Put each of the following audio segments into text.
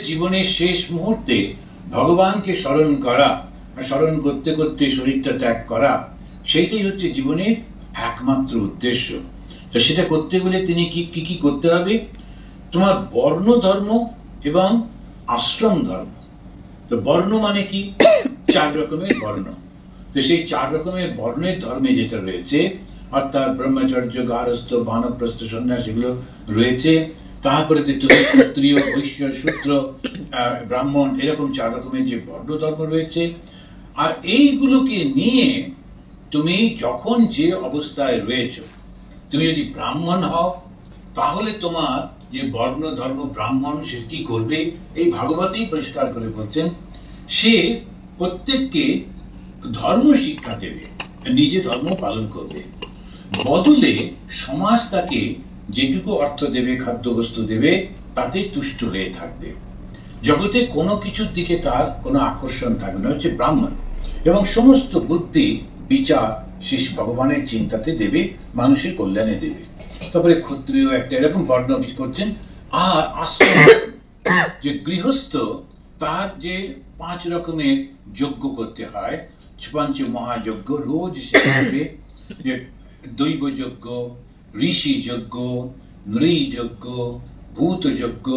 জীবনের শেষ মুহূর্তে ভগবানকে স্মরণ করা, স্মরণ করতে করতে শরীরটা ত্যাগ করা, সেইটাই হচ্ছে জীবনের একমাত্র উদ্দেশ্য। তো সেটা করতে গেলে তিনি কি কি করতে হবে? তোমার বর্ণ ধর্ম এবং আশ্রম ধর্ম। তো বর্ণ মানে কি? 4 রকমের বর্ণ। তো সেই 4 রকমের বর্ণের ধর্মে যেটা রয়েছে, অর্থাৎ ব্রহ্মচর্য, গারস্থ, বানপ্রস্থ, সন্ন্যাস, এগুলো রয়েছে। তারপরে তুমি ক্ষত্রিয়, বৈশ্য, শূদ্র, ব্রাহ্মণ, এরকম 4 রকমের যে বর্ণ ধর্ম রয়েছে। আর এইগুলোকে নিয়ে তুমি যখন যে অবস্থায় রয়েছ, তুমি যদি ব্রাহ্মণ হও, তাহলে তোমার যে বর্ণ ধর্ম ব্রাহ্মণ সে কি করবে? এই ভাগবতেই পরিষ্কার করে বলছেন, সে প্রত্যেককে ধর্ম শিক্ষা দেবে, নিজে ধর্ম পালন করবে। বদলে সমাজ তাকে যেটুকু অর্থ দেবে, খাদ্যবস্তু দেবে, তাতে তুষ্ট হয়ে থাকবে। জগতে কোনো কিছুর দিকে তার কোনো আকর্ষণ থাকবে না, হচ্ছে ব্রাহ্মণ। এবং সমস্ত বুদ্ধি বিচার শেষ ভগবানের চিন্তাতে দেবে, মানুষের কল্যাণে দেবে। তারপরে ক্ষত্রিয় একটা এরকম বর্ণ করছেন। আর আশ্রম, যে গৃহস্থ, তার যে 5 রকমের যজ্ঞ করতে হয়, পঞ্চ মহাযজ্ঞ রোজ সে করবে। যে দৈব যজ্ঞ, ঋষি যজ্ঞ, নৃ যজ্ঞ, ভূত যজ্ঞ,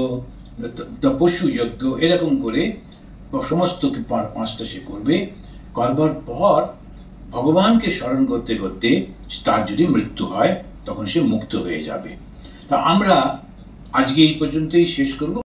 পশু যজ্ঞ, এরকম করে সমস্ত 5টা সে করবে। করবার পর ভগবানকে স্মরণ করতে করতে তার যদি মৃত্যু হয়, তখন সে মুক্ত হয়ে যাবে। তা আমরা আজকে এই পর্যন্তই শেষ করব।